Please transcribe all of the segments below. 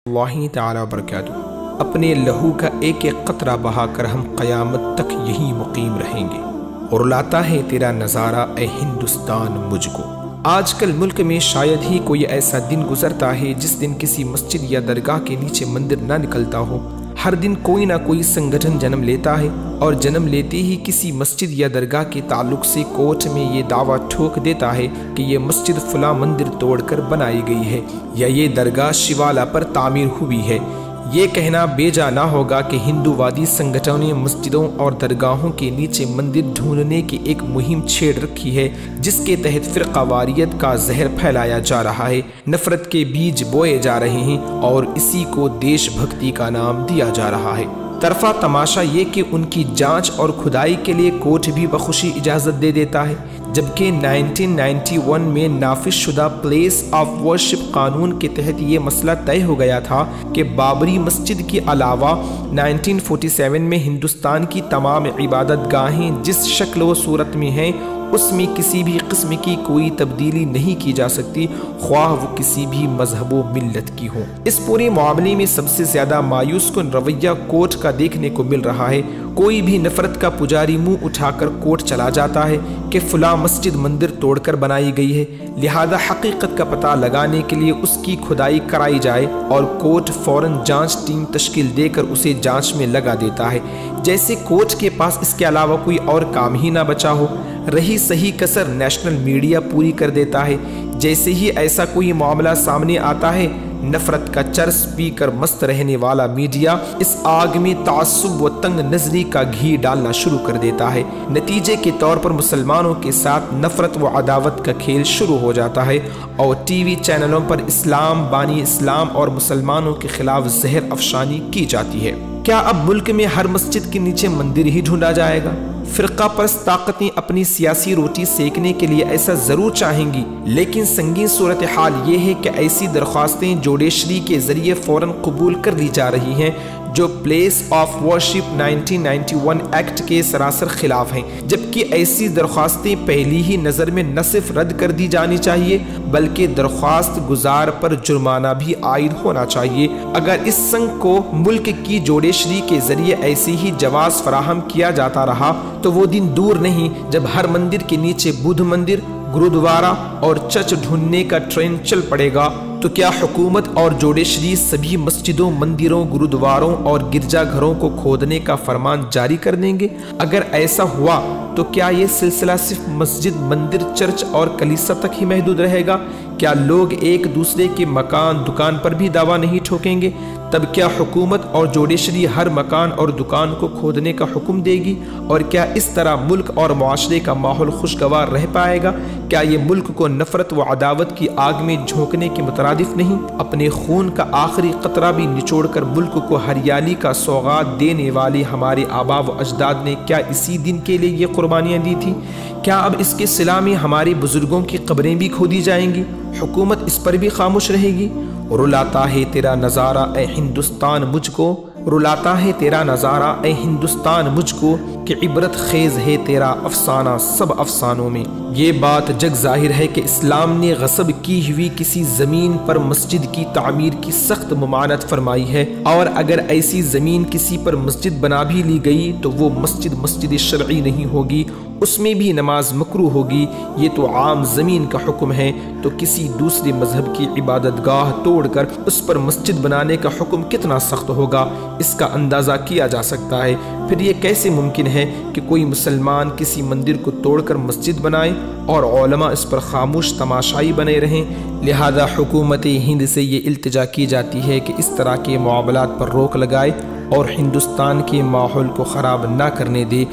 اللہ تعالی وبرکاتہ۔ اپنے لہو کا ایک ایک قطرہ بہا کر ہم قیامت تک یہی مقیم رہیں گے، اور لاتا ہے تیرا نظارہ اے ہندوستان مجھ کو۔ آج کل ملک میں شاید ہی کوئی ایسا دن گزرتا ہے جس دن کسی مسجد یا درگاہ کے نیچے مندر نہ نکلتا ہو۔ ہر دن کوئی نہ کوئی سنگٹھن جنم لیتا ہے، اور جنم لیتے ہی کسی مسجد یا درگاہ کے تعلق سے کوٹ میں یہ دعویٰ ٹھوک دیتا ہے کہ یہ مسجد فلاں مندر توڑ کر بنائی گئی ہے، یا یہ درگاہ شیوالا پر تعمیر ہوئی ہے۔ یہ کہنا بیجا نہ ہوگا کہ ہندووادی سنگٹھنوں نے مسجدوں اور درگاہوں کے نیچے مندر ڈھونڈنے کی ایک مہم چھیڑ رکھی ہے، جس کے تحت فرقہ واریت کا زہر پھیلایا جا رہا ہے، نفرت کے بیج بوئے جا رہے ہیں، اور اسی کو دیش بھکتی کا نام دیا جا رہا ہے۔ طرفہ تماشا یہ کہ ان کی جانچ اور کھدائی کے لیے کورٹ بھی بخوشی اجازت دے دیتا ہے، جبکہ 1991 میں نافذ شدہ پلیس آف ورشپ قانون کے تحت یہ مسئلہ طے ہو گیا تھا کہ بابری مسجد کے علاوہ 1947 میں ہندوستان کی تمام عبادت گاہیں جس شکل و صورت میں ہیں اس میں کسی بھی قسم کی کوئی تبدیلی نہیں کی جا سکتی، خواہ وہ کسی بھی مذہب و ملت کی ہو۔ اس پورے معاملے میں سب سے زیادہ مایوس کن رویہ کورٹ کا دیکھنے کو مل رہا ہے۔ کوئی بھی نفرت کا پجاری منہ اٹھا کر کورٹ چلا جاتا ہے کہ فلاں مسجد مندر توڑ کر بنائی گئی ہے، لہذا حقیقت کا پتہ لگانے کے لیے اس کی کھدائی کرائی جائے، اور کورٹ فوراً جانچ ٹیم تشکیل دے کر اسے جانچ میں لگا دیتا ہے، جیسے کورٹ کے پاس اس کے علاوہ کوئی اور کام ہی نہ بچا ہو۔ رہی صحیح کسر نیشنل میڈیا پوری کر دیتا ہے۔ جیسے ہی ایسا کوئی معاملہ سامنے آتا ہے، نفرت کا چرس پی کر مست رہنے والا میڈیا اس آگ میں تعصب و تنگ نظری کا گھی ڈالنا شروع کر دیتا ہے۔ نتیجے کے طور پر مسلمانوں کے ساتھ نفرت و عداوت کا کھیل شروع ہو جاتا ہے، اور ٹی وی چینلوں پر اسلام بانی اسلام اور مسلمانوں کے خلاف زہر افشانی کی جاتی ہے۔ کیا اب ملک میں ہر مسجد کے نیچے مندر ہی ڈھونڈا جائے گا؟ فرقہ پرست طاقتیں اپنی سیاسی روٹی سیکنے کے لیے ایسا ضرور چاہیں گی، لیکن سنگین صورتحال یہ ہے کہ ایسی درخواستیں جوڈیشری کے ذریعے فوراً قبول کر لی جا رہی ہیں جو پلیس آف ورشپ 1991 ایکٹ کے سراسر خلاف ہیں، جبکہ ایسی درخواستیں پہلی ہی نظر میں نہ صرف رد کر دی جانی چاہیے بلکہ درخواست گزار پر جرمانہ بھی عائد ہونا چاہیے۔ اگر اس سنگ کو ملک کی جوڈیشری کے ذریعے ایسے ہی جواز فراہم کیا جاتا رہا تو وہ دن دور نہیں جب ہر مندر کے نیچے بدھ مندر، گرودوارا اور چرچ ڈھونڈنے کا ٹرینڈ چل پڑے گا۔ تو کیا حکومت اور جوڈیشری سبھی مسجدوں، مندروں، گرودواروں اور گرجا گھروں کو کھودنے کا فرمان جاری کر دیں گے؟ اگر ایسا ہوا تو کیا یہ سلسلہ صرف مسجد، مندر، چرچ اور کلیسا تک ہی محدود رہے گا؟ کیا لوگ ایک دوسرے کے مکان، دکان پر بھی دعویٰ نہیں ٹھوکیں گے؟ تب کیا حکومت اور جوڈیشری ہر مکان اور دکان کو کھودنے کا حکم دے گی؟ اور کیا اس طرح ملک اور معاشرے کا ماحول خوشگوار رہ پائے گا؟ کیا یہ ملک کو نفرت و عداوت کی آگ میں جھونکنے کے مترادف نہیں؟ اپنے خون کا آخری قطرہ بھی نچوڑ کر ملک کو ہریالی کا سوغات دینے والے ہمارے آباء و اجداد نے کیا اسی دن کے لیے یہ قربانیاں دی تھیں؟ کیا اب اس کے صلہ میں ہمارے بزرگوں کی قبریں بھی کھودی جائیں گی؟ حکومت اس پر بھی خاموش رہے گی؟ رلاتا ہے تیرا نظارہ اے ہندوستان مجھ کو، رلاتا ہے تیرا نظارہ اے ہندوستان مجھ کو، کہ عبرت خیز ہے تیرا افسانہ سب افسانوں میں۔ یہ بات جگ ظاہر ہے کہ اسلام نے غصب کی ہوئی کسی زمین پر مسجد کی تعمیر کی سخت ممانعت فرمائی ہے، اور اگر ایسی زمین کسی پر مسجد بنا بھی لی گئی تو وہ مسجد شرعی نہیں ہوگی، اس میں بھی نماز مکروہ ہوگی۔ یہ تو عام زمین کا حکم ہے، تو کسی دوسرے مذہب کی عبادت گاہ توڑ کر اس پر مسجد بنانے کا حکم کتنا سخت ہوگا، اس کا اندازہ کیا جا سکتا ہے۔ پھر یہ کیسے ممکن ہے کہ کوئی مسلمان کسی مندر کو توڑ کر مسجد بنائے اور علماء اس پر خاموش تماشائی بنے رہیں؟ لہذا حکومت ہند سے یہ التجا کی جاتی ہے کہ اس طرح کے معاملات پر روک لگائے اور ہندوستان کے ماحول کو خراب نہ کرنے دے۔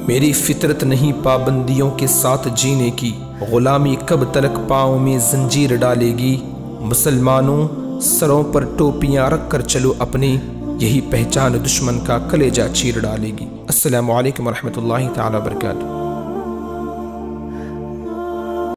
میری فطرت نہیں پابندیوں کے ساتھ جینے کی، غلامی کب تلک پاؤں میں زنجیر ڈالے گی؟ مسلمانوں، سروں پر ٹوپیاں رکھ کر چلو اپنی، یہی پہچان دشمن کا کلیجہ چیر ڈالے گی۔ السلام علیکم ورحمۃ اللہ تعالی وبرکاتہ۔